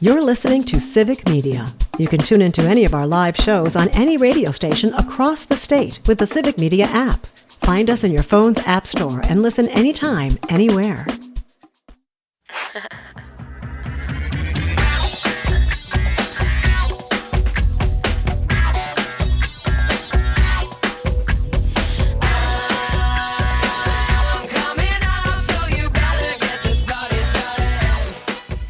You're listening to Civic Media. You can tune into any of our live shows on any radio station across the state with the Civic Media app. Find us in your phone's app store and listen anytime, anywhere.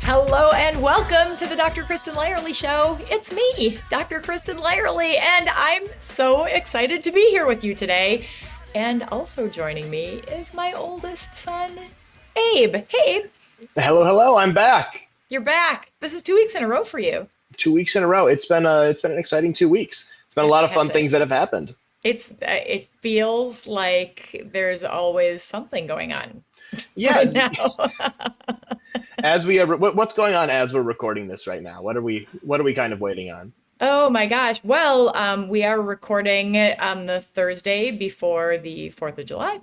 Hello and welcome to the Dr. Kristen Lyerly Show. It's me, Dr. Kristen Lyerly, and I'm so excited to be here with you today. And also joining me is my oldest son, Abe. Hey, Abe. Hello, I'm back. You're back. This is 2 weeks in a row for you. 2 weeks in a row. It's been an exciting 2 weeks. It's been a lot of fun things that have happened. It feels like there's always something going on. Yeah. Right now. As we are, what's going on as we're recording this right now? What are we kind of waiting on? Oh my gosh. Well, we are recording on the Thursday before the 4th of July.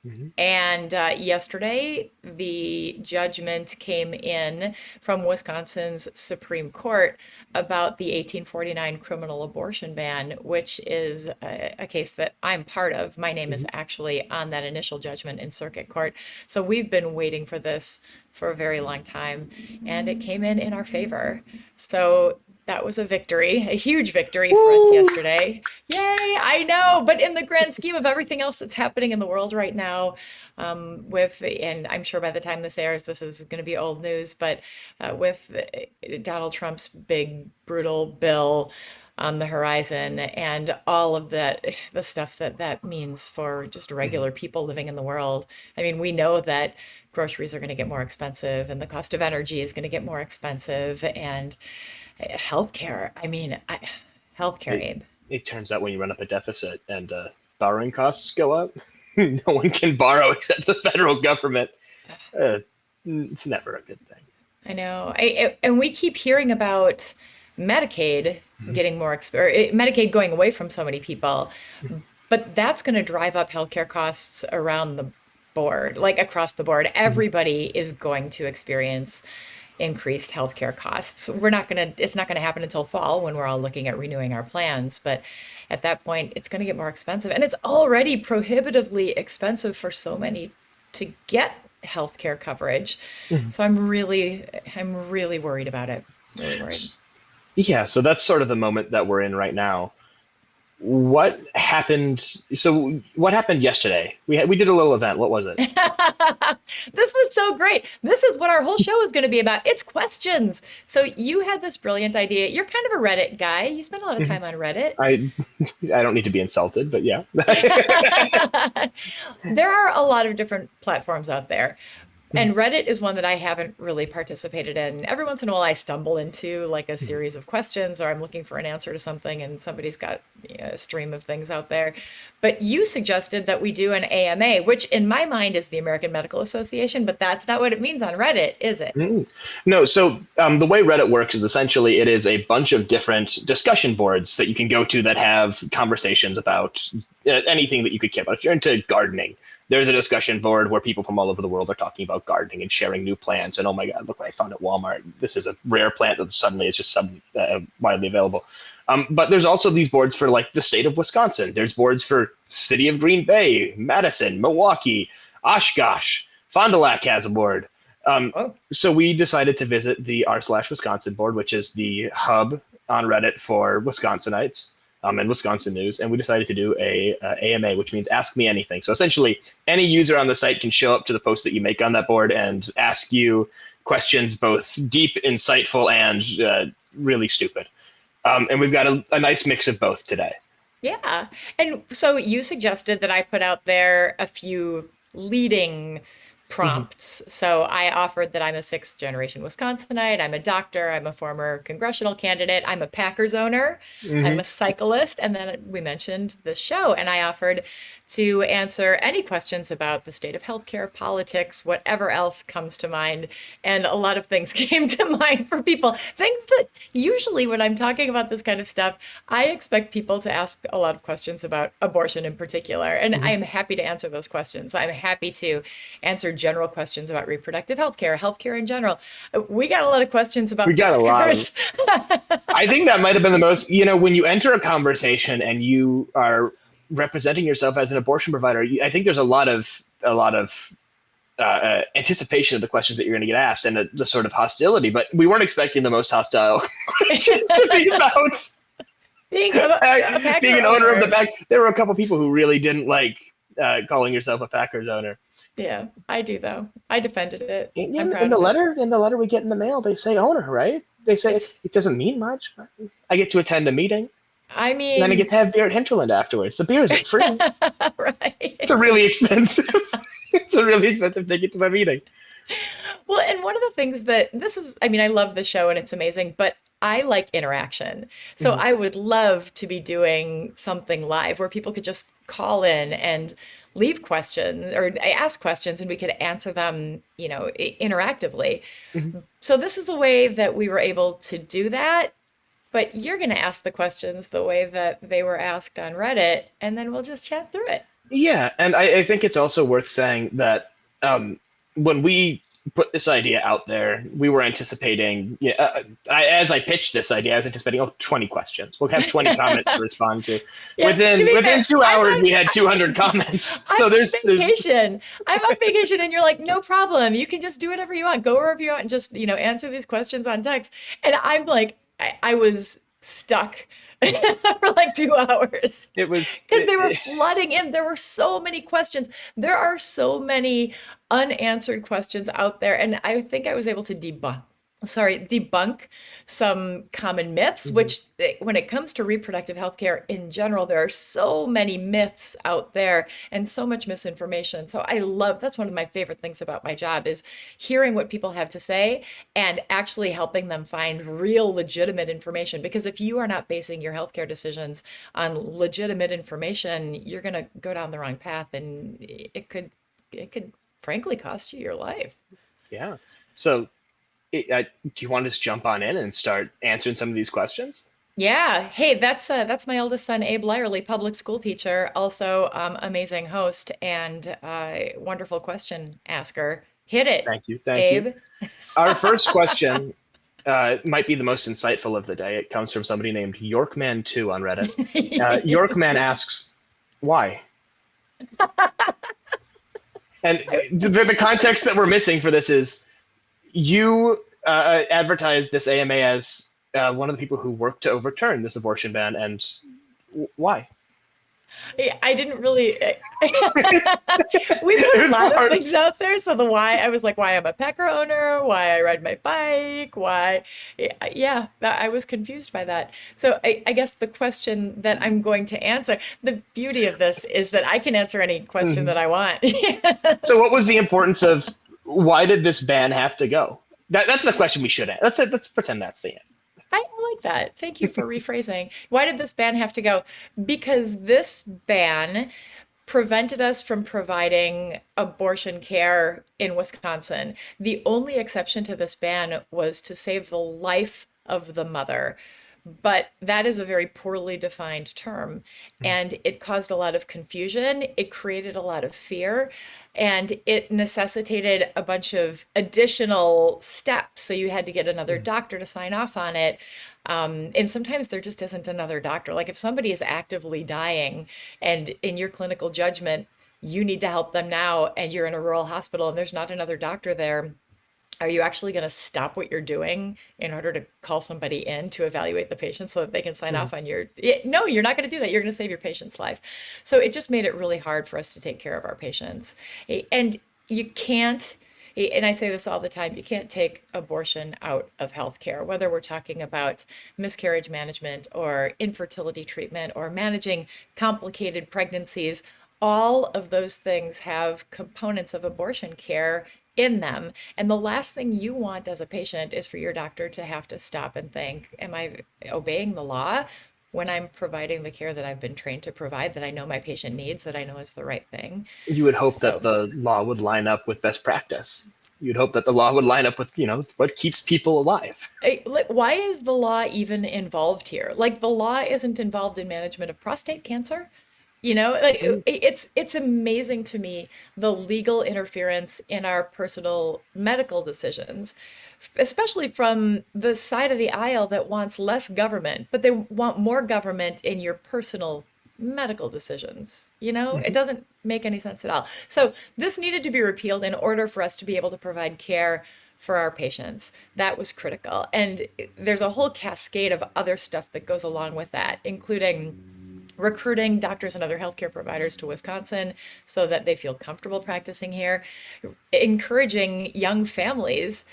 Mm-hmm. And yesterday, the judgment came in from Wisconsin's Supreme Court about the 1849 criminal abortion ban, which is a case that I'm part of. My name is actually on that initial judgment in circuit court. So we've been waiting for this for a very long time, and it came in our favor. So that was a victory, a huge victory for us yesterday. Yay, I know. But in the grand scheme of everything else that's happening in the world right now, and I'm sure by the time this airs, this is going to be old news, but with Donald Trump's big, brutal bill on the horizon and all of that, the stuff that means for just regular people living in the world. I mean, we know that groceries are going to get more expensive and the cost of energy is going to get more expensive, and healthcare. I mean, healthcare, Abe. It turns out when you run up a deficit and borrowing costs go up, no one can borrow except the federal government. It's never a good thing. I know. And we keep hearing about Medicaid getting more Medicaid going away from so many people, but that's going to drive up healthcare costs around the board, like across the board. Everybody is going to experience increased healthcare costs. It's not going to happen until fall when we're all looking at renewing our plans. But at that point, it's going to get more expensive. And it's already prohibitively expensive for so many to get healthcare coverage. So I'm really worried about it. Really worried. Yeah, so that's sort of the moment that we're in right now. What happened? So what happened yesterday? We did a little event. What was it? This was so great. This is what our whole show is going to be about. It's questions. So you had this brilliant idea. You're kind of a Reddit guy. You spend a lot of time on Reddit. I don't need to be insulted, but yeah. There are a lot of different platforms out there. And Reddit is one that I haven't really participated in. Every once in a while, I stumble into like a series of questions, or I'm looking for an answer to something, and somebody's got a stream of things out there. But you suggested that we do an AMA, which in my mind is the American Medical Association, but that's not what it means on Reddit, is it? No. So the way Reddit works is essentially it is a bunch of different discussion boards that you can go to that have conversations about anything that you could care about. If you're into gardening, there's a discussion board where people from all over the world are talking about gardening and sharing new plants. And oh my God, look what I found at Walmart. This is a rare plant that suddenly is just widely available. But there's also these boards for like the state of Wisconsin. There's boards for city of Green Bay, Madison, Milwaukee, Oshkosh, Fond du Lac has a board. So we decided to visit the r/Wisconsin board, which is the hub on Reddit for Wisconsinites. And Wisconsin news, and we decided to do a AMA, which means ask me anything. So essentially, any user on the site can show up to the post that you make on that board and ask you questions, both deep, insightful, and really stupid. And we've got a nice mix of both today. Yeah. And so you suggested that I put out there a few leading prompts. So I offered that I'm a 6th generation Wisconsinite. I'm a doctor. I'm a former congressional candidate. I'm a Packers owner. I'm a cyclist. And then we mentioned the show. And I offered to answer any questions about the state of healthcare, politics, whatever else comes to mind. And a lot of things came to mind for people. Things that usually when I'm talking about this kind of stuff, I expect people to ask a lot of questions about abortion in particular. And I am happy to answer those questions. I'm happy to answer general questions about reproductive healthcare, healthcare in general. We got a lot of questions about We got a lot of, Of... I think that might have been the most, when you enter a conversation and you are representing yourself as an abortion provider, I think there's a lot of anticipation of the questions that you're going to get asked and the sort of hostility, but we weren't expecting the most hostile questions to be about being an owner of the pack. There were a couple people who really didn't like calling yourself a Packers owner. Yeah, I do though. I defended it. In the letter we get in the mail, they say owner, right? They say it doesn't mean much. I get to attend a meeting. I mean, and then I get to have beer at Hinterland afterwards. The beer isn't free. Right. It's a really expensive. It's a really expensive ticket to my meeting. Well, and one of the things that I love the show and it's amazing, but I like interaction. So I would love to be doing something live where people could just call in and leave questions or ask questions and we could answer them, interactively. So this is a way that we were able to do that. But you're going to ask the questions the way that they were asked on Reddit, and then we'll just chat through it. Yeah, and I think it's also worth saying that when we put this idea out there, we were anticipating, as I pitched this idea, I was anticipating 20 questions. We'll have 20 comments to respond to. Yeah, within 2 hours, we had 200 comments. So I'm on vacation, and you're like, no problem. You can just do whatever you want. Go wherever you want and just, answer these questions on text. And I'm like, I was stuck for like 2 hours. It was because they were flooding in. There were so many questions. There are so many unanswered questions out there. And I think I was able to debunk some common myths, which when it comes to reproductive health care in general, there are so many myths out there and so much misinformation. So that's one of my favorite things about my job is hearing what people have to say and actually helping them find real legitimate information. Because if you are not basing your healthcare decisions on legitimate information, you're going to go down the wrong path and it could frankly cost you your life. Yeah. So do you want to just jump on in and start answering some of these questions? Yeah. Hey, that's my oldest son, Abe Lyerly, public school teacher, also amazing host and wonderful question asker. Hit it. Thank you, Abe. Our first question might be the most insightful of the day. It comes from somebody named Yorkman2 on Reddit. Yorkman asks, why? And the context that we're missing for this is you advertised this AMA as one of the people who worked to overturn this abortion ban, and why? I didn't really. We put a lot of things out there. So the why, I was like, why I'm a Packer owner, why I ride my bike, why. Yeah, I was confused by that. So I guess the question that I'm going to answer, the beauty of this is that I can answer any question that I want. So what was the importance of why did this ban have to go? That's the question we should answer. Let's pretend that's the end. I like that. Thank you for rephrasing. Why did this ban have to go? Because this ban prevented us from providing abortion care in Wisconsin. The only exception to this ban was to save the life of the mother. But that is a very poorly defined term, and it caused a lot of confusion. It created a lot of fear, and it necessitated a bunch of additional steps. So you had to get another doctor to sign off on it. And sometimes there just isn't another doctor. Like if somebody is actively dying and in your clinical judgment, you need to help them now, and you're in a rural hospital and there's not another doctor there, are you actually going to stop what you're doing in order to call somebody in to evaluate the patient so that they can sign off on your... No, you're not going to do that. You're going to save your patient's life. So it just made it really hard for us to take care of our patients. And you can't, and I say this all the time, you can't take abortion out of healthcare, whether we're talking about miscarriage management or infertility treatment or managing complicated pregnancies. All of those things have components of abortion care in them. And the last thing you want as a patient is for your doctor to have to stop and think, am I obeying the law when I'm providing the care that I've been trained to provide, that I know my patient needs, that I know is the right thing. You would hope that the law would line up with best practice. You'd hope that the law would line up with, what keeps people alive. Why is the law even involved here? Like, the law isn't involved in management of prostate cancer. It's amazing to me, the legal interference in our personal medical decisions, especially from the side of the aisle that wants less government, but they want more government in your personal medical decisions. It doesn't make any sense at all. So this needed to be repealed in order for us to be able to provide care for our patients. That was critical. And there's a whole cascade of other stuff that goes along with that, including recruiting doctors and other healthcare providers to Wisconsin so that they feel comfortable practicing here, encouraging young families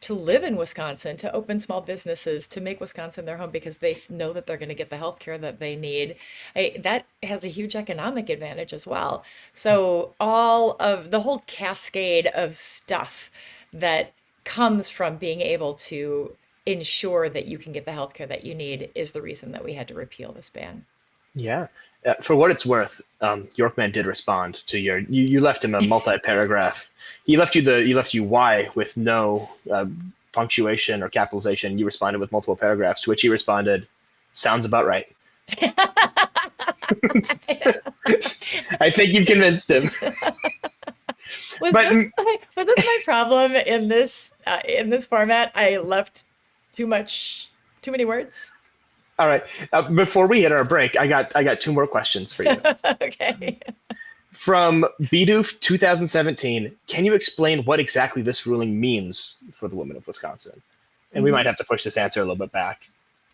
to live in Wisconsin, to open small businesses, to make Wisconsin their home because they know that they're going to get the healthcare that they need. That has a huge economic advantage as well. So all of the whole cascade of stuff that comes from being able to ensure that you can get the healthcare that you need is the reason that we had to repeal this ban. Yeah. For what it's worth, Yorkman did respond to you left him a multi-paragraph. He left you why with no punctuation or capitalization. You responded with multiple paragraphs, to which he responded, "Sounds about right." I think you've convinced him. Was this my problem in this format? I left too many words. All right. Before we hit our break, I got two more questions for you. Okay. From BDoof 2017, can you explain what exactly this ruling means for the women of Wisconsin? And we might have to push this answer a little bit back.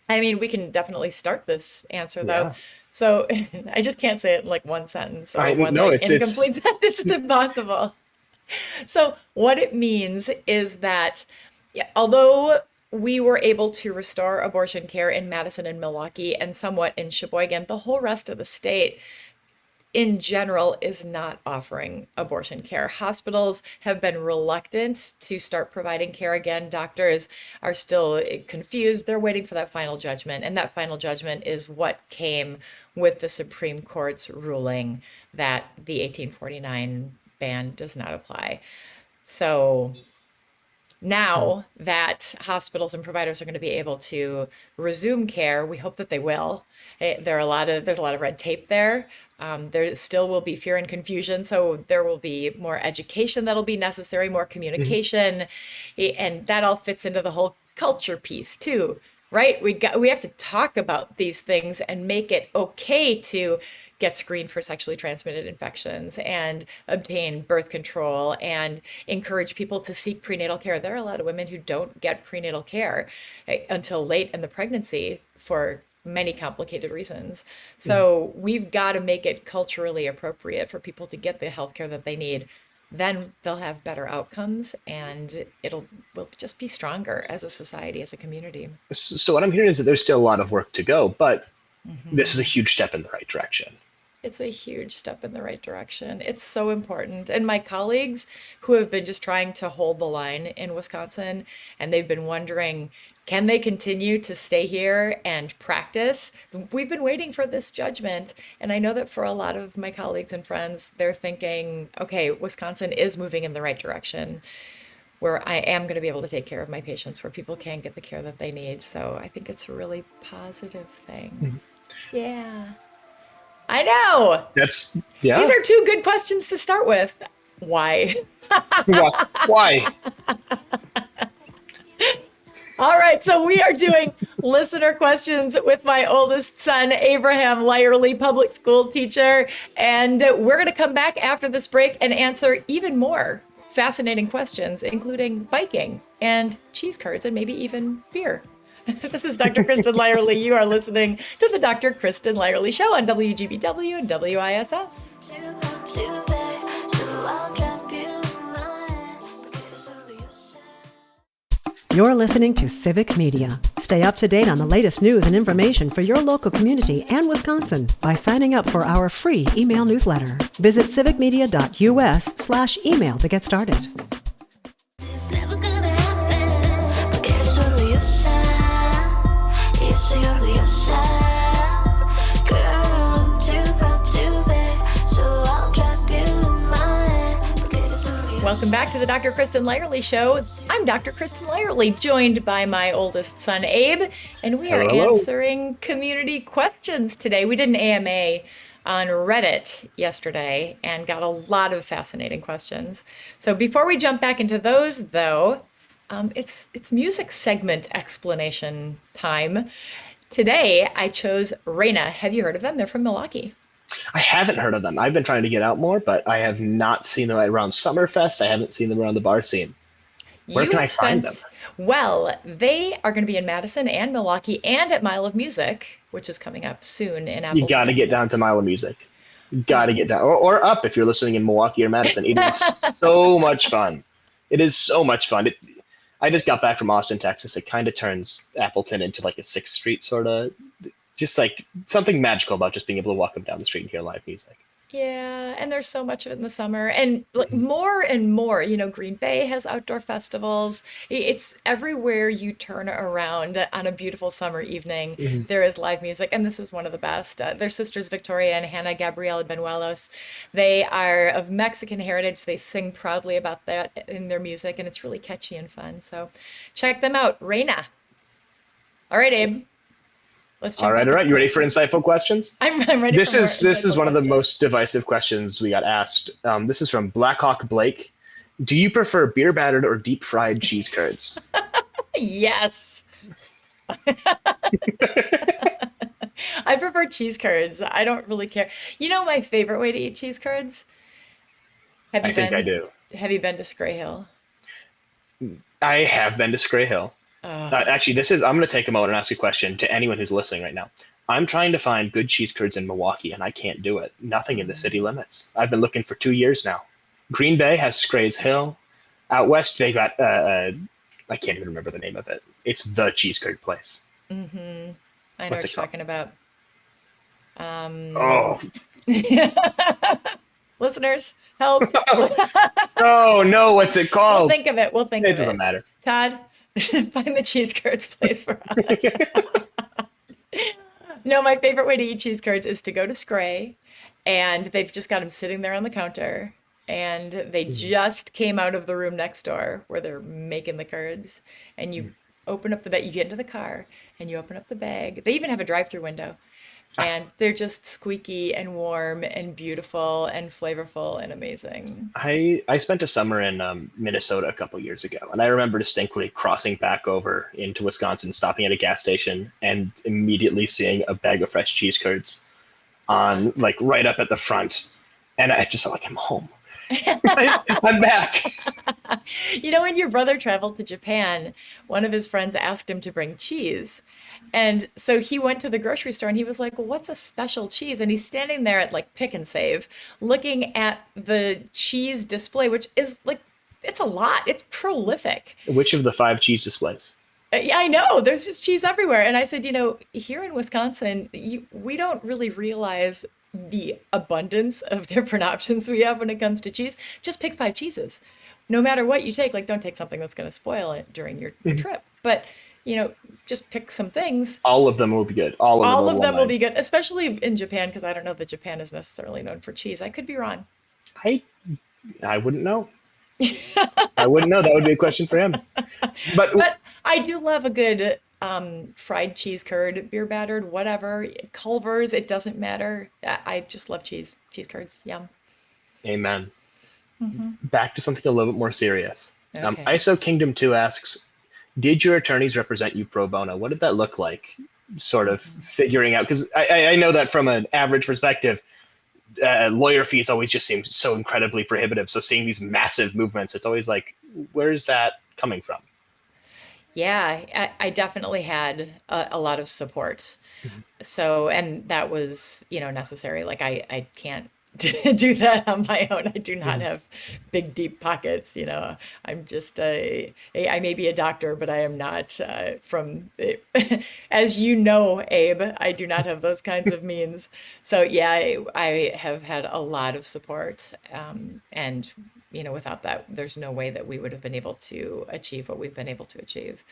I mean, we can definitely start this answer though. Yeah. So I just can't say it in like one sentence or incomplete sentence. It's impossible. So what it means is that although we were able to restore abortion care in Madison and Milwaukee and somewhat in Sheboygan, the whole rest of the state in general is not offering abortion care. Hospitals have been reluctant to start providing care again. Doctors are still confused. They're waiting for that final judgment. And that final judgment is what came with the Supreme Court's ruling that the 1849 ban does not apply. So now that hospitals and providers are going to be able to resume care, we hope that they will. There's a lot of red tape there. There still will be fear and confusion, so there will be more education that'll be necessary, more communication, and that all fits into the whole culture piece too, right? We have to talk about these things and make it okay to get screened for sexually transmitted infections and obtain birth control and encourage people to seek prenatal care. There are a lot of women who don't get prenatal care until late in the pregnancy for many complicated reasons. So we've got to make it culturally appropriate for people to get the healthcare that they need. Then they'll have better outcomes and we'll just be stronger as a society, as a community. So what I'm hearing is that there's still a lot of work to go, but this is a huge step in the right direction. It's a huge step in the right direction. It's so important. And my colleagues who have been just trying to hold the line in Wisconsin, and they've been wondering, can they continue to stay here and practice? We've been waiting for this judgment. And I know that for a lot of my colleagues and friends, they're thinking, okay, Wisconsin is moving in the right direction where I am going to be able to take care of my patients, where people can get the care that they need. So I think it's a really positive thing. Yeah. I know. These are two good questions to start with. Why? Why? All right, so we are doing listener questions with my oldest son, Abraham Lyerly, public school teacher. And we're going to come back after this break and answer even more fascinating questions, including biking and cheese curds and maybe even beer. This is Dr. Kristen Lyerly. You are listening to the Dr. Kristen Lyerly Show on WGBW and WISS. You're listening to Civic Media. Stay up to date on the latest news and information for your local community and Wisconsin by signing up for our free email newsletter. Visit civicmedia.us/email to get started. Soy orgullosa. welcome back to the Dr. Kristen Lyerly Show. I'm Dr. Kristen Lyerly, joined by my oldest son, Abe, and we are Hello. answering community questions today. We did an AMA on Reddit yesterday and got a lot of fascinating questions. So before we jump back into those, though, it's music segment explanation time. Today, I chose Reina. Have you heard of them? They're from Milwaukee. I haven't heard of them. I've been trying to get out more, but I have not seen them around Summerfest. I haven't seen them around the bar scene. Where You can I have find them? spent, well, they are going to be in Madison and Milwaukee and at Mile of Music, which is coming up soon in You got to Appleton. get down to Mile of Music. You got to get down, or up if you're listening in Milwaukee or Madison. It is so much fun. It is so much fun. I just got back from Austin, Texas. It kind of turns Appleton into like a Sixth Street sort of, just like something magical about just being able to walk up down the street and hear live music. Yeah, and there's so much of it in the summer, and like more and more. Green Bay has outdoor festivals. It's everywhere you turn around on a beautiful summer evening. Mhm. There is live music, and this is one of the best. Their sisters Victoria and Hannah Gabriela Benuelos. They are of Mexican heritage. They sing proudly about that in their music, and it's really catchy and fun. So check them out, Reina. All right, Abe. Let's All jump right, back all right. into You ready for questions. insightful questions? I'm ready This for more is this is insightful one of the questions. most divisive questions we got asked. This is from Blackhawk Blake. Do you prefer beer battered or deep fried cheese curds? Yes. I prefer cheese curds. I don't really care. My favorite way to eat cheese curds? Have I you think I been do. have you been to Scray Hill? I have been to Scray Hill. Oh, Actually, I'm going to take a moment and ask a question to anyone who's listening right now. I'm trying to find good cheese curds in Milwaukee, and I can't do it. Nothing in the city limits. I've been looking for 2 years now. Green Bay has Scray's Hill. Out west, they got, I can't even remember the name of it. It's the cheese curd place. mm-hmm. I know What's what it you're called? talking about. Um, Oh, Listeners, help. oh no, what's it We'll called? think of it. We'll think It of doesn't it. matter. Todd, find the cheese curds place for us. No, my favorite way to eat cheese curds is to go to Scray, and they've just got them sitting there on the counter, and they just came out of the room next door where they're making the curds, and you open up the bag, you get into the car, and you open up the bag. They even have a drive-through window, and they're just squeaky and warm and beautiful and flavorful and amazing. I spent a summer in Minnesota a couple years ago, and I remember distinctly crossing back over into Wisconsin, stopping at a gas station, and immediately seeing a bag of fresh cheese curds on like right up at the front, and I just felt like I'm home. I'm back. When your brother traveled to Japan, one of his friends asked him to bring cheese. And so he went to the grocery store and he was like, well, what's a special cheese? And he's standing there at like Pick and Save looking at the cheese display, which is like, it's a lot. It's prolific. Which of the 5 cheese displays? Yeah, I know. There's just cheese everywhere. And I said, here in Wisconsin, we don't really realize the abundance of different options we have when it comes to cheese. Just pick 5 cheeses. No matter what you take, like don't take something that's going to spoil it during your trip. But, just pick some things. All of them will be good. All of them All are of them will be one-lines. good, especially in Japan, because I don't know that Japan is necessarily known for cheese. I could be wrong. I I wouldn't know. I wouldn't know. That would be a question for him. But But I do love a good fried cheese curd, beer battered, whatever. Culver's, it doesn't matter. I just love cheese curds. Yum. amen. Hmm. Back to something a little bit more serious. Okay. ISO Kingdom 2 asks, did your attorneys represent you pro bono? What did that look like? Sort of figuring out, because I know that from an average perspective, lawyer fees always just seem so incredibly prohibitive. So seeing these massive movements, it's always like, where's that coming from? Yeah, I definitely had a lot of support. So, and that was, necessary. Like I can't do that on my own. I do not have big, deep pockets. I'm just I may be a doctor, but I am not from, as you know, Abe, I do not have those kinds of means. So yeah, I have had a lot of support. And without that, there's no way that we would have been able to achieve what we've been able to achieve.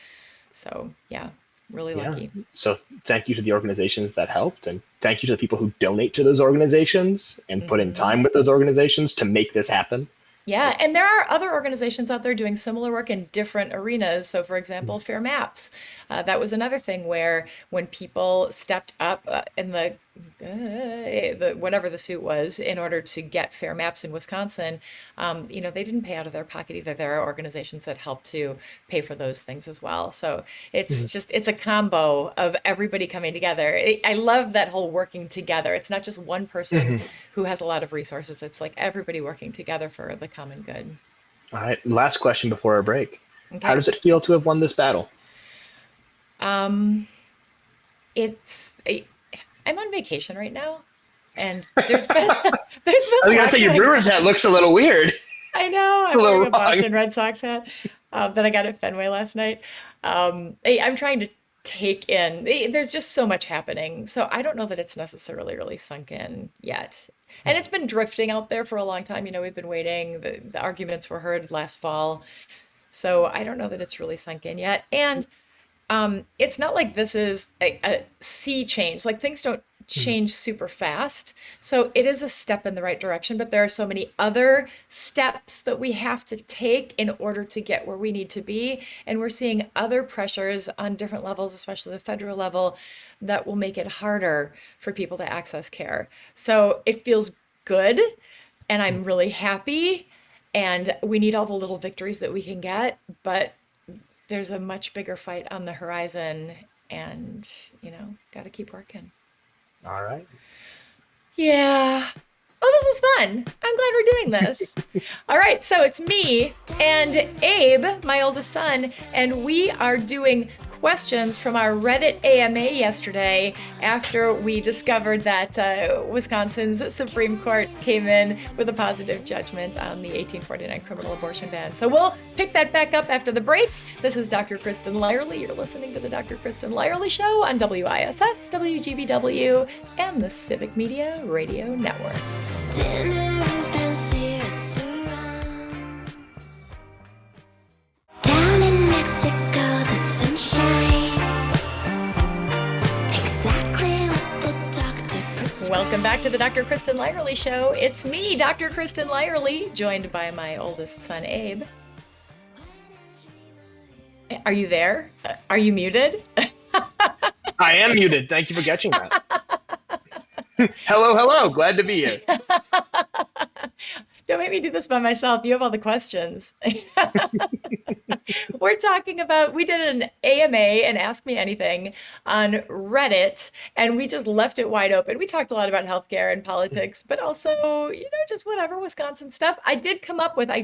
So yeah, really Yeah. lucky. So thank you to the organizations that helped, and thank you to the people who donate to those organizations and put in Hmm. time with those organizations to make this happen. Yeah, and there are other organizations out there doing similar work in different arenas. So, for example, Fair Maps, that was another thing where when people stepped up in the whatever the suit was in order to get fair maps in Wisconsin, they didn't pay out of their pocket either. There are organizations that help to pay for those things as well. So it's a combo of everybody coming together. I love that whole working together. It's not just one person Mhm. who has a lot of resources. It's like everybody working together for the common good. All right. Last question before our break. How Okay. does it feel to have won this battle? Um, it's I'm on vacation right now, and there's been there's I been was a gonna lot say your going Brewers on. hat looks a little weird, I know a I'm little wearing a wrong. Boston Red Sox hat that I got at Fenway last night. I'm trying to take in. There's just so much happening, so I don't know that it's necessarily really sunk in yet. And it's been drifting out there for a long time. We've been waiting. The arguments were heard last fall, so I don't know that it's really sunk in yet. And it's not like this is a sea change. Like things don't change super fast. So it is a step in the right direction, but there are so many other steps that we have to take in order to get where we need to be. And we're seeing other pressures on different levels, especially the federal level, that will make it harder for people to access care. So it feels good, and I'm really happy. And we need all the little victories that we can get, but there's a much bigger fight on the horizon, and got to keep working. All right. Yeah. Oh, this is fun. I'm glad we're doing this. All right, so it's me and Abe, my oldest son, and we are doing questions from our Reddit AMA yesterday after we discovered that Wisconsin's Supreme Court came in with a positive judgment on the 1849 criminal abortion ban. So we'll pick that back up after the break. This is Dr. Kristen Lyerly. You're listening to the Dr. Kristen Lyerly Show on WISS, WGBW, and the Civic Media Radio Network. Dinner in fancy restaurants. Down in Mexico, the sun shines. Exactly what the doctor prescribed. Welcome back to the Dr. Kristen Lyerly Show. It's me, Dr. Kristen Lyerly, joined by my oldest son, Abe. Are you there? Are you muted? I am muted. Thank you for catching that. Hello, hello. Glad to be here. Don't make me do this by myself. You have all the questions. We did an AMA and Ask Me Anything on Reddit, and we just left it wide open. We talked a lot about healthcare and politics, but also, just whatever Wisconsin stuff. I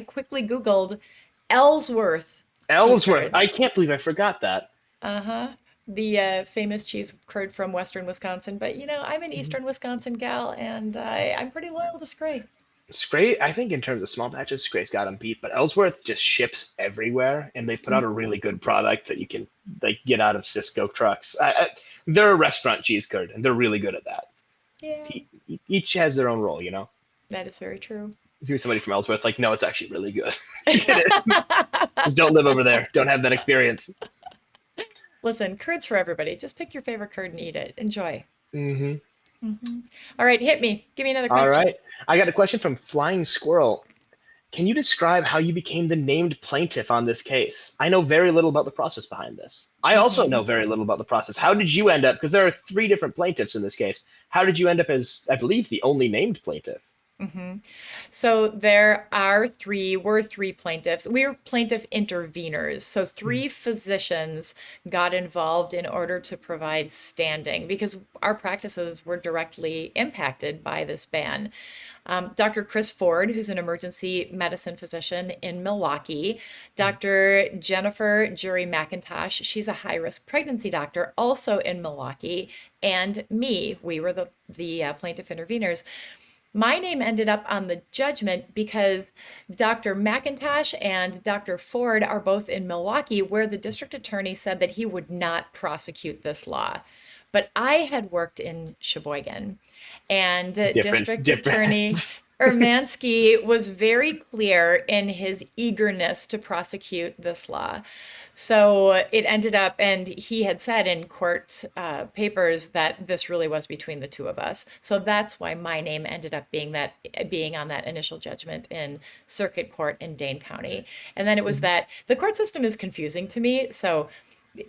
quickly Googled Ellsworth cheese Ellsworth. I curds. can't believe I forgot that. Uh-huh. The famous cheese curd from Western Wisconsin. But, I'm an Eastern Wisconsin gal, and I'm pretty loyal to Scrape. Scrape, I think in terms of small batches, Scrape's got them beat, but Ellsworth just ships everywhere, and they've put out a really good product that you can get out of Cisco trucks. They're a restaurant cheese curd, and they're really good at that. Yeah, Each has their own role, that is very true. If you're somebody from Ellsworth, no, it's actually really good. Just don't live over there. Don't have that experience. Listen, curds for everybody. Just pick your favorite curd and eat it. Enjoy. Mm-hmm. All right, hit me. Give me another All question. right. I got a question from Flying Squirrel. Can you describe how you became the named plaintiff on this case? I know very little about the process behind this. I also know very little about the process. How did you end up, because there are 3 different plaintiffs in this case, how did you end up as, I believe, the only named plaintiff? So were 3 plaintiffs. We were plaintiff interveners. So 3 physicians got involved in order to provide standing because our practices were directly impacted by this ban. Dr. Chris Ford, who's an emergency medicine physician in Milwaukee, Dr. Jennifer Jury McIntosh, she's a high-risk pregnancy doctor, also in Milwaukee, and me. We were the plaintiff interveners. My name ended up on the judgment because Dr. McIntosh and Dr. Ford are both in Milwaukee, where the district attorney said that he would not prosecute this law. But I had worked in Sheboygan, and district attorney Urmansky was very clear in his eagerness to prosecute this law. So it ended up, and he had said in court papers that this really was between the two of us. So that's why my name ended up being on that initial judgment in circuit court in Dane County. And then it was that the court system is confusing to me. So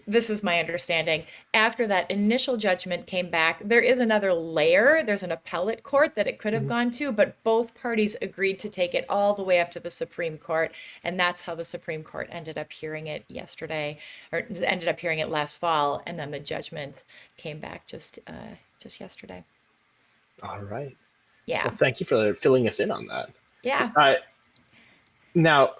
this is my understanding. After that initial judgment came back, there is another layer. There's an appellate court that it could have gone to, but both parties agreed to take it all the way up to the Supreme Court. And that's how the Supreme Court ended up hearing it yesterday, or ended up hearing it last fall. And then the judgment came back just yesterday. All right. Yeah. Well, thank you for filling us in on that. Yeah. Now,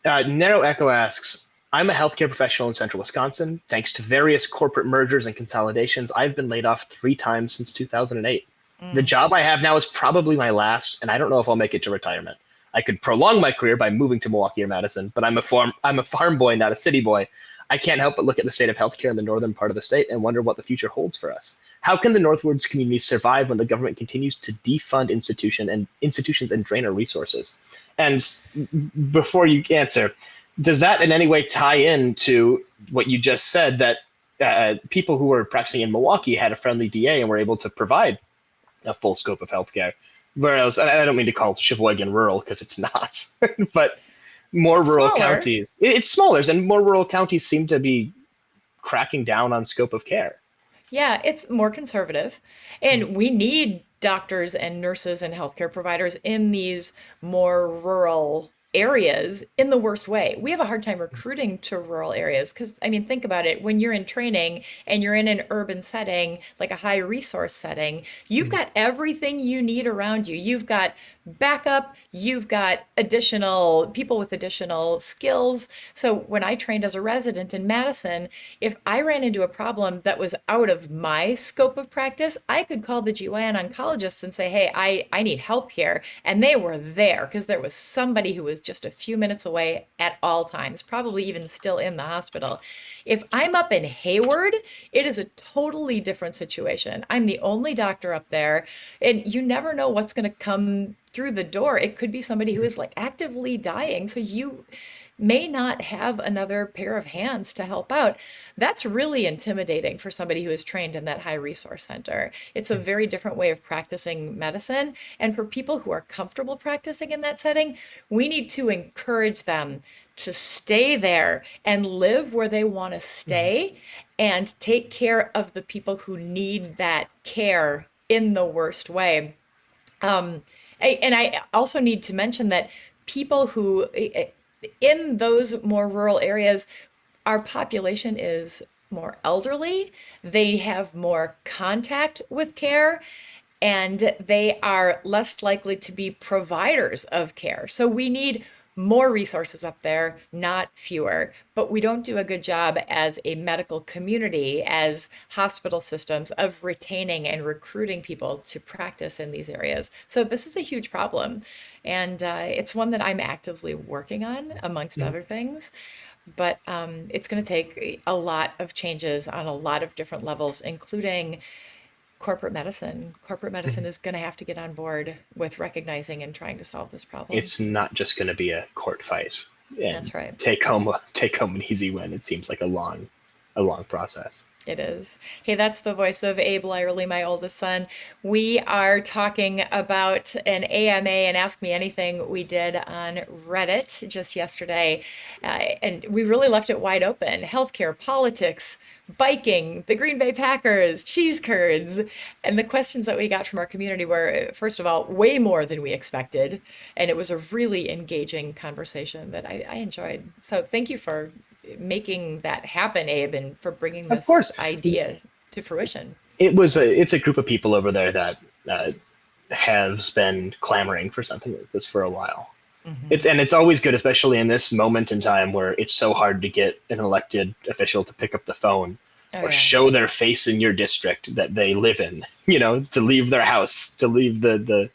Narrow Echo asks, I'm a healthcare professional in central Wisconsin. Thanks to various corporate mergers and consolidations, I've been laid off 3 times since 2008. The job I have now is probably my last, and I don't know if I'll make it to retirement. I could prolong my career by moving to Milwaukee or Madison, but I'm a farm boy, not a city boy. I can't help but look at the state of healthcare in the northern part of the state and wonder what the future holds for us. How can the Northwoods community survive when the government continues to defund institutions and drain our resources? And before you answer, does that in any way tie in to what you just said, that people who were practicing in Milwaukee had a friendly DA and were able to provide a full scope of healthcare? Whereas, and I don't mean to call Sheboygan rural because it's not, but more rural smaller. counties, it's smaller, and more rural counties seem to be cracking down on scope of care. Yeah, it's more conservative. And we need doctors and nurses and healthcare providers in these more rural areas in the worst way. We have a hard time recruiting to rural areas because, I mean, think about it. When you're in training and you're in an urban setting, like a high resource setting, you've got everything you need around you. You've got backup, you've got additional people with additional skills. So when I trained as a resident in Madison, if I ran into a problem that was out of my scope of practice, I could call the GYN oncologist and say, hey, I need help here. And they were there because there was somebody who was just a few minutes away at all times, probably even still in the hospital. If I'm up in Hayward, it is a totally different situation. I'm the only doctor up there, and you never know what's going to come through the door. It could be somebody who is like actively dying. So you may not have another pair of hands to help out. That's really intimidating for somebody who is trained in that high resource center. It's a very different way of practicing medicine. And for people who are comfortable practicing in that setting, we need to encourage them to stay there and live where they want to stay and take care of the people who need that care in the worst way. And I also need to mention that people who, in those more rural areas, our population is more elderly, they have more contact with care, and they are less likely to be providers of care. So we need more resources up there, not fewer. But we don't do a good job as a medical community, as hospital systems, of retaining and recruiting people to practice in these areas. So this is a huge problem. And it's one that I'm actively working on, amongst other things. But it's going to take a lot of changes on a lot of different levels, including corporate medicine. Corporate medicine is going to have to get on board with recognizing and trying to solve this problem. It's not just going to be a court fight. And That's right. Take home an easy win. It seems like a long process. It is. Hey, that's the voice of Abe Lyerly, my oldest son. We are talking about an AMA and Ask Me Anything we did on Reddit just yesterday. And we really left it wide open. Healthcare, politics, biking, the Green Bay Packers, cheese curds. And the questions that we got from our community were, first of all, way more than we expected. And it was a really engaging conversation that I enjoyed. So thank you for making that happen, Abe, and for bringing this idea to fruition. It's a group of people over there that has been clamoring for something like this for a while. It's always good, especially in this moment in time where it's so hard to get an elected official to pick up the phone or show their face in your district that they live in, to leave their house, to leave the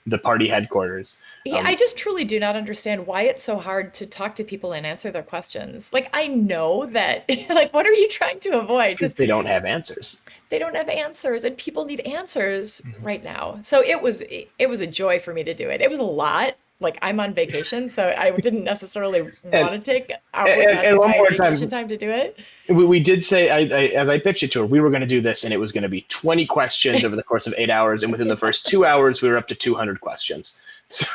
the party headquarters. Yeah, I just truly do not understand why it's so hard to talk to people and answer their questions. Like, I know that, like, what are you trying to avoid? Because Because they don't have answers. they don't have answers, and people need answers right now. So it was a joy for me to do it. It was a lot. Like, I'm on vacation, so I didn't necessarily want to take hours out And of one my more vacation time, time to do it. we did say, as I pitched it to her, we were going to do this, and it was going to be 20 questions over the course of 8 hours, and within the first 2 hours, we were up to 200 questions. So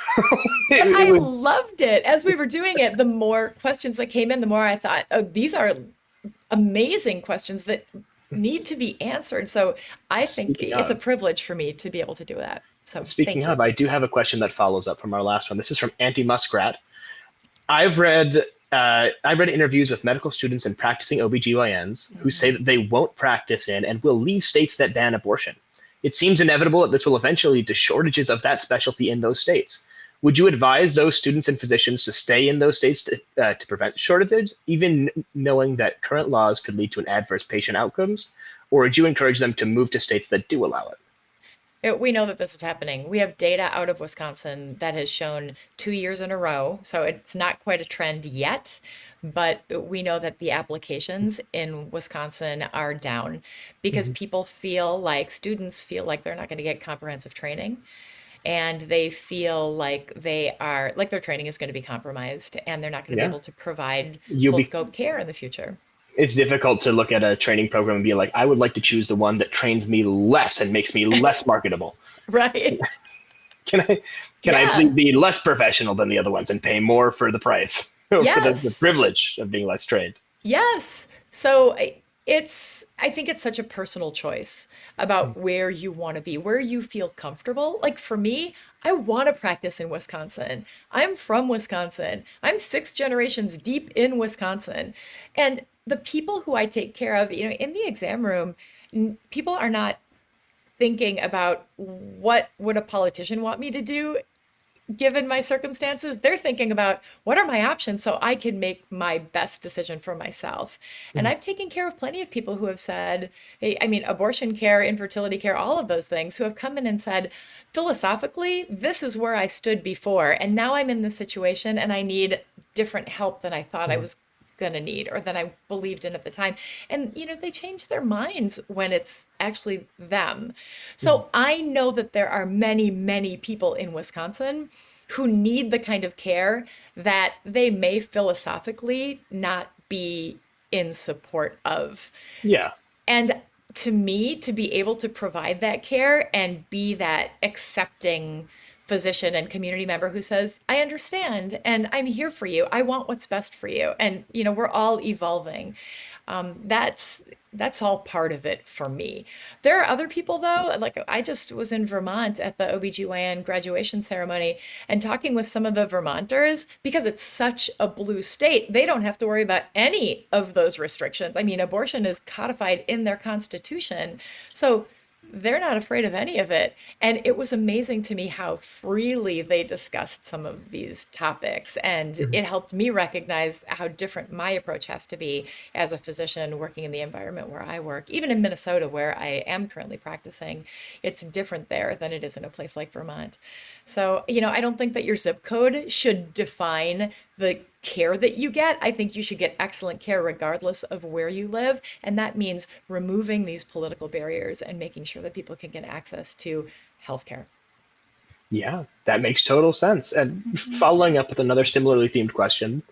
But it I was, loved it. As we were doing it, the more questions that came in, the more I thought, oh, these are amazing questions that need to be answered. So I think speaking it's a of, privilege for me to be able to do that. So speaking thank you. of, I do have a question that follows up from our last one. This is from Anti Muskrat. I've read I've read interviews with medical students and practicing OBGYNs who say that they won't practice in and will leave states that ban abortion. It seems inevitable that this will eventually lead to shortages of that specialty in those states. Would you advise those students and physicians to stay in those states to prevent shortages, even knowing that current laws could lead to an adverse patient outcomes? Or would you encourage them to move to states that do allow it? We know that this is happening. We have data out of Wisconsin that has shown 2 years in a row. So it's not quite a trend yet, but we know that the applications in Wisconsin are down because people feel like students feel like they're not going to get comprehensive training. And they feel like like their training is going to be compromised and they're not going to be Yeah. able to provide You'll full be scope care in the future. It's difficult to look at a training program and be like, I would like to choose the one that trains me less and makes me less marketable. Right? Can I Yeah. please be less professional than the other ones and pay more for the price or for the Yes. privilege of being less trained? Yes. So I think it's such a personal choice about where you want to be, where you feel comfortable. Like for me, I want to practice in Wisconsin. I'm from Wisconsin. I'm 6 generations deep in Wisconsin. And the people who I take care of, in the exam room, people are not thinking about what would a politician want me to do given my circumstances. They're thinking about what are my options so I can make my best decision for myself. And I've taken care of plenty of people who have said, hey, I mean, abortion care, infertility care, all of those things, who have come in and said, philosophically, this is where I stood before. And now I'm in this situation and I need different help than I thought I was going to need or than I believed in at the time. And, they change their minds when it's actually them. So I know that there are many, many people in Wisconsin who need the kind of care that they may philosophically not be in support of. Yeah. And to me, to be able to provide that care and be that accepting physician and community member who says, I understand and I'm here for you. I want what's best for you. And, we're all evolving. That's all part of it for me. There are other people though, like I just was in Vermont at the OBGYN graduation ceremony and talking with some of the Vermonters because it's such a blue state. They don't have to worry about any of those restrictions. I mean, abortion is codified in their constitution. So they're not afraid of any of it. And it was amazing to me how freely they discussed some of these topics. And it helped me recognize how different my approach has to be as a physician working in the environment where I work. Even in Minnesota, where I am currently practicing, it's different there than it is in a place like Vermont. So, I don't think that your zip code should define the care that you get. I think you should get excellent care regardless of where you live. And that means removing these political barriers and making sure that people can get access to healthcare. Yeah, that makes total sense. And following up with another similarly themed question,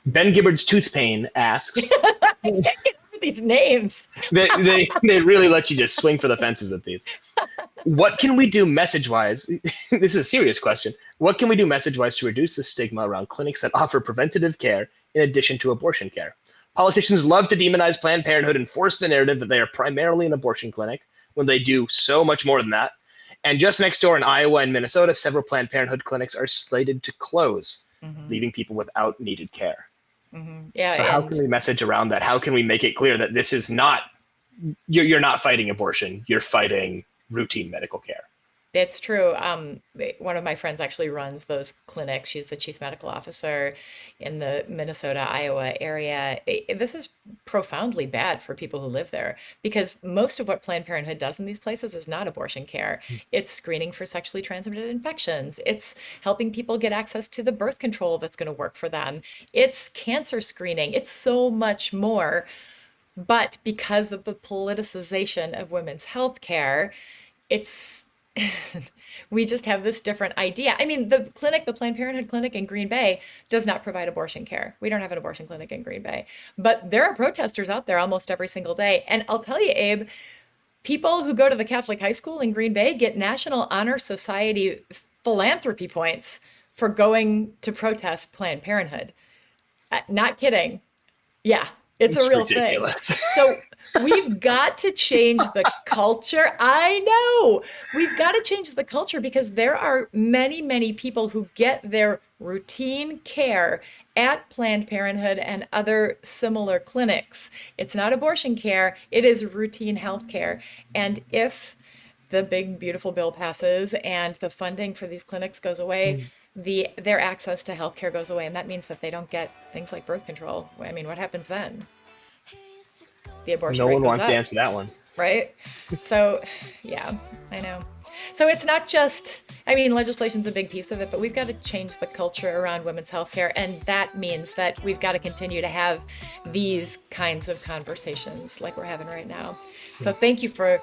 Ben Gibbard's Tooth Pain asks, I can't get over these names. they really let you just swing for the fences with these. What can we do message-wise? This is a serious question. What can we do message-wise to reduce the stigma around clinics that offer preventative care in addition to abortion care? Politicians love to demonize Planned Parenthood and force the narrative that they are primarily an abortion clinic when they do so much more than that. And just next door in Iowa and Minnesota, several Planned Parenthood clinics are slated to close, leaving people without needed care. Yeah, So how can we message around that? How can we make it clear that this is not, you're not fighting abortion, you're fighting routine medical care? It's true. One of my friends actually runs those clinics. She's the chief medical officer in the Minnesota, Iowa area. This is profoundly bad for people who live there because most of what Planned Parenthood does in these places is not abortion care. It's screening for sexually transmitted infections. It's helping people get access to the birth control that's going to work for them. It's cancer screening. It's so much more. But because of the politicization of women's health care, it's we just have this different idea. I mean, the Planned Parenthood clinic in Green Bay does not provide abortion care. We don't have an abortion clinic in Green Bay, but there are protesters out there almost every single day. And I'll tell you, Abe, people who go to the Catholic high school in Green Bay get National Honor Society philanthropy points for going to protest Planned Parenthood. Not kidding. Yeah. It's a real ridiculous thing. So we've got to change the culture. I know. We've got to change the culture because there are many, many people who get their routine care at Planned Parenthood and other similar clinics. It's not abortion care. It is routine health care. And if the big, beautiful bill passes and the funding for these clinics goes away, their access to healthcare goes away, and that means that they don't get things like birth control. I mean, what happens then? The abortion No rate one goes wants up, to answer that one. right? So, yeah, I know. So it's not just, I mean, legislation's a big piece of it, but we've got to change the culture around women's healthcare, and that means that we've got to continue to have these kinds of conversations like we're having right now. So thank you for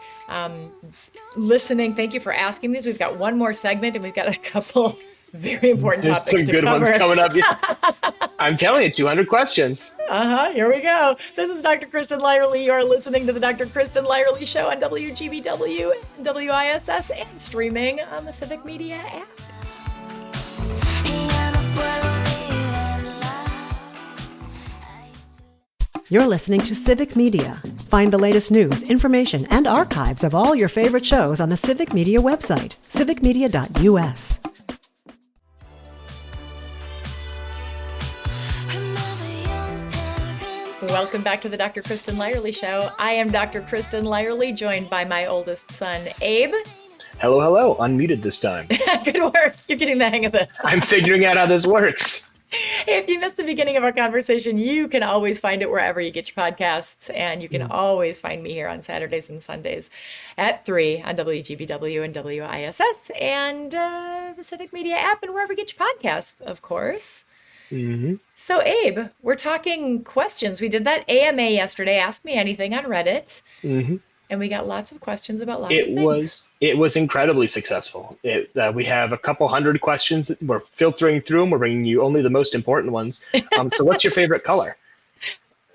listening. Thank you for asking these. We've got one more segment, and we've got a couple very important There's topics some to good cover. ones coming up. I'm telling you, 200 questions. Here we go. This is Dr. Kristen Lyerly. You're listening to the Dr. Kristen Lyerly Show on WGBW, WISS, and streaming on the Civic Media app. You're listening to Civic Media. Find the latest news, information, and archives of all your favorite shows on the Civic Media website, civicmedia.us. Welcome back to the Dr. Kristen Lyerly Show. I am Dr. Kristen Lyerly, joined by my oldest son, Abe. Hello, hello. Unmuted this time. Good work. You're getting the hang of this. I'm figuring out how this works. If you missed the beginning of our conversation, you can always find it wherever you get your podcasts. And you can always find me here on Saturdays and Sundays at 3 on WGBW and WISS and the Civic Media app and wherever you get your podcasts, of course. Mm-hmm. So, Abe, we're talking questions. We did that AMA yesterday, Ask Me Anything on Reddit. Mm-hmm. And we got lots of questions about lots of things. It was incredibly successful. We have a couple hundred questions. We're filtering through them. We're bringing you only the most important ones. So what's your favorite color?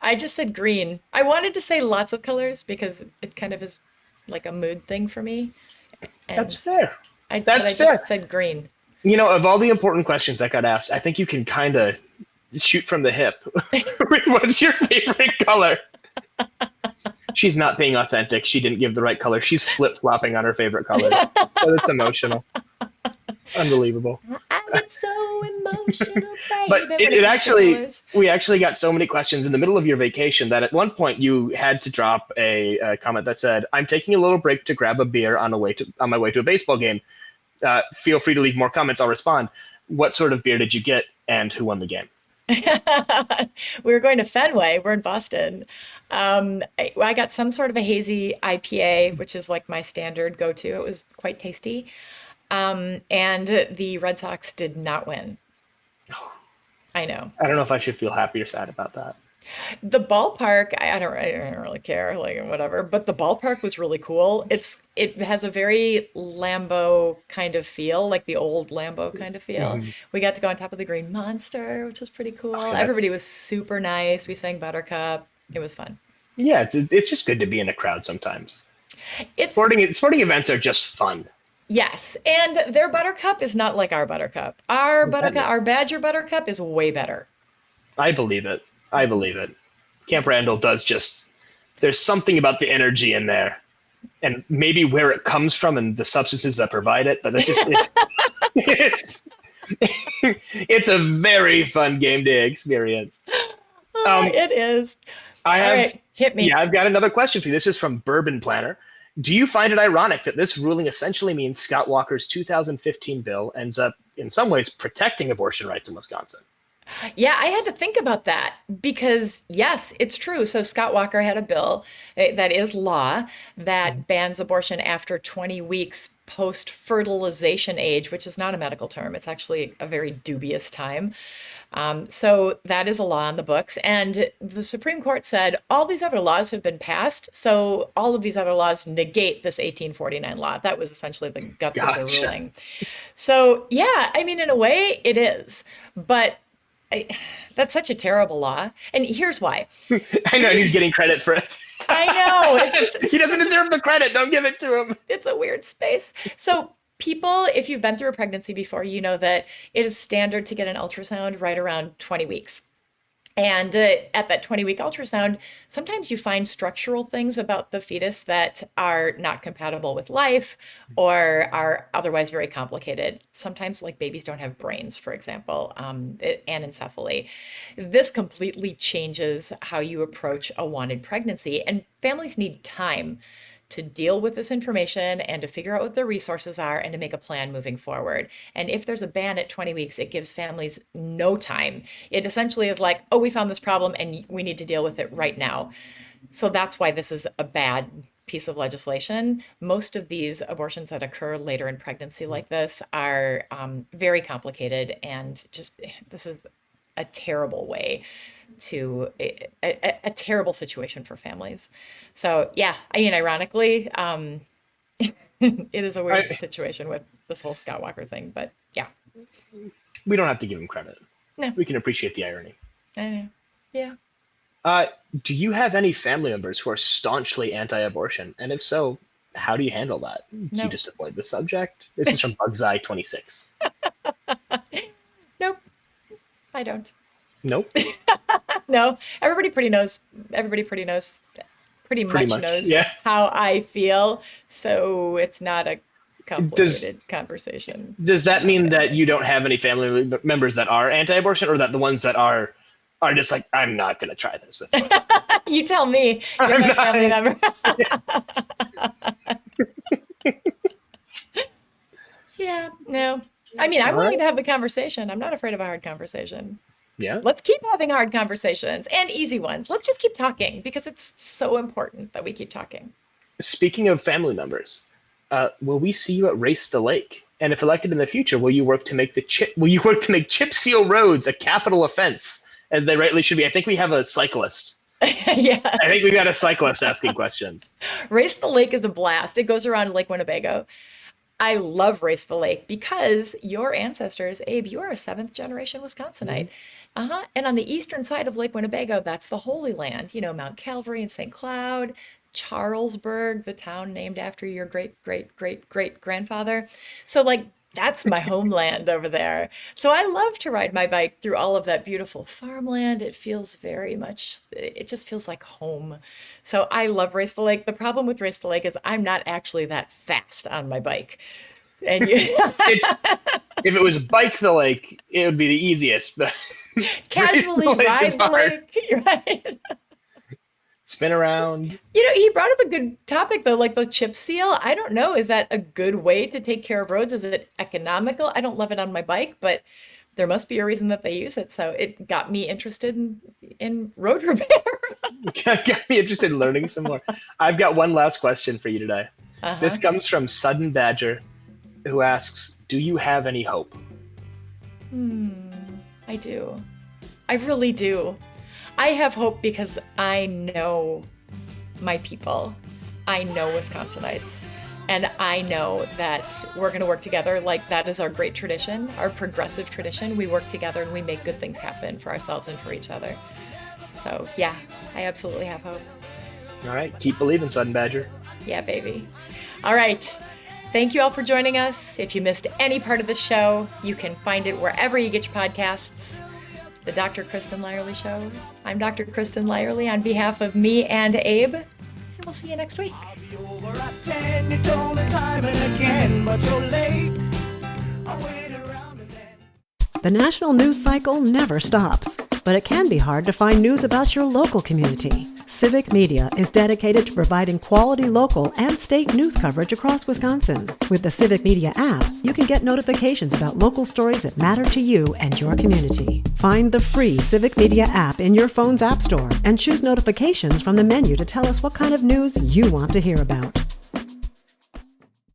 I just said green. I wanted to say lots of colors because it kind of is like a mood thing for me. And That's fair. I That's just fair. said green. You know, of all the important questions that got asked, I think you can kind of shoot from the hip. What's your favorite color? She's not being authentic. She didn't give the right color. She's flip-flopping on her favorite colors. So it's emotional. Unbelievable. I get so emotional, baby. But when it comes to actually, colors. we actually got so many questions in the middle of your vacation that at one point you had to drop a comment that said, "I'm taking a little break to grab a beer on my way to a baseball game. Feel free to leave more comments. I'll respond." What sort of beer did you get, and who won the game? We were going to Fenway. We're in Boston. I got some sort of a hazy IPA, which is like my standard go-to. It was quite tasty. And the Red Sox did not win. I know. I don't know if I should feel happy or sad about that. The ballpark, I don't really care, like whatever. But the ballpark was really cool. It has a very Lambeau kind of feel, like the old Lambeau kind of feel. Mhm. We got to go on top of the Green Monster, which was pretty cool. that's- Everybody was super nice. We sang Buttercup. It was fun. Yeah, it's just good to be in a crowd sometimes. It's Sporting events are just fun. Yes, and their Buttercup is not like our Buttercup. Our What's that Buttercup, mean? our Badger Buttercup is way better. I believe it. Camp Randall does there's something about the energy in there, and maybe where it comes from and the substances that provide it, but it's it's a very fun game day experience. It is. I All have right, hit me. Yeah, I've got another question for you. This is from Bourbon Planner. Do you find it ironic that this ruling essentially means Scott Walker's 2015 bill ends up, in some ways, protecting abortion rights in Wisconsin? Yeah, I had to think about that because, yes, it's true. So Scott Walker had a bill that is law that bans abortion after 20 weeks post-fertilization age, which is not a medical term. It's actually a very dubious time. So that is a law on the books. And the Supreme Court said all these other laws have been passed. So all of these other laws negate this 1849 law. That was essentially the guts of the ruling. So, yeah, I mean, in a way, it is. But that's such a terrible law. And here's why. I know he's getting credit for it. I know. It's just, he doesn't deserve the credit. Don't give it to him. It's a weird space. So people, if you've been through a pregnancy before, you know that it is standard to get an ultrasound right around 20 weeks. And at that 20-week ultrasound, sometimes you find structural things about the fetus that are not compatible with life or are otherwise very complicated. Sometimes, like, babies don't have brains, for example, anencephaly. This completely changes how you approach a wanted pregnancy. And families need time to deal with this information and to figure out what their resources are and to make a plan moving forward. And if there's a ban at 20 weeks, it gives families no time. It essentially is like, oh, we found this problem and we need to deal with it right now. So that's why this is a bad piece of legislation. Most of these abortions that occur later in pregnancy like this are very complicated, and just this is a terrible way to a terrible situation for families. So yeah, I mean, ironically, it is a weird situation with this whole Scott Walker thing, but yeah. We don't have to give him credit. No. We can appreciate the irony. I know. Yeah. Do you have any family members who are staunchly anti-abortion? And if so, how do you handle that? Do you just avoid the subject? This is from Bugs Eye 26. Nope. I don't. Nope. No, everybody pretty much knows how I feel, so it's not a complicated conversation. Does that mean that you don't have any family members that are anti-abortion, or that the ones that are just like, I'm not going to try this with you? You tell me. You're my family member. Yeah, no. I mean, I'm willing to have the conversation. I'm not afraid of a hard conversation. Yeah. Let's keep having hard conversations and easy ones. Let's just keep talking because it's so important that we keep talking. Speaking of family members, will we see you at Race the Lake? And if elected in the future, will you work to make chip seal roads a capital offense, as they rightly should be? I think we have a cyclist. Yeah. I think we've got a cyclist asking questions. Race the Lake is a blast. It goes around Lake Winnebago. I love Race the Lake because your ancestors, Abe, you are a 7th generation Wisconsinite. And on the eastern side of Lake Winnebago, that's the Holy Land. You know, Mount Calvary and St. Cloud, Charlesburg, the town named after your great-great-great-great-grandfather. So, like, that's my homeland over there. So I love to ride my bike through all of that beautiful farmland. It feels it just feels like home. So I love Race the Lake. The problem with Race the Lake is I'm not actually that fast on my bike. And if it was Bike the Lake, it would be the easiest. But casually ride the lake, right? Spin around. You know, he brought up a good topic though, like the chip seal. I don't know, is that a good way to take care of roads? Is it economical? I don't love it on my bike, but there must be a reason that they use it. So it got me interested in road repair. Got me interested in learning some more. I've got one last question for you today. This comes from Sudden Badger, who asks, do you have any hope? I do. I really do. I have hope because I know my people. I know Wisconsinites. And I know that we're going to work together. Like, that is our great tradition, our progressive tradition. We work together and we make good things happen for ourselves and for each other. So, yeah, I absolutely have hope. All right. Keep believing, Sudden Badger. Yeah, baby. All right. Thank you all for joining us. If you missed any part of the show, you can find it wherever you get your podcasts. The Dr. Kristen Lyerly Show. I'm Dr. Kristen Lyerly on behalf of me and Abe, and we'll see you next week. I'll be over at 10, you told me time and again, but you're late. I waited around and then... The national news cycle never stops, but it can be hard to find news about your local community. Civic Media is dedicated to providing quality local and state news coverage across Wisconsin. With the Civic Media app, you can get notifications about local stories that matter to you and your community. Find the free Civic Media app in your phone's app store and choose notifications from the menu to tell us what kind of news you want to hear about.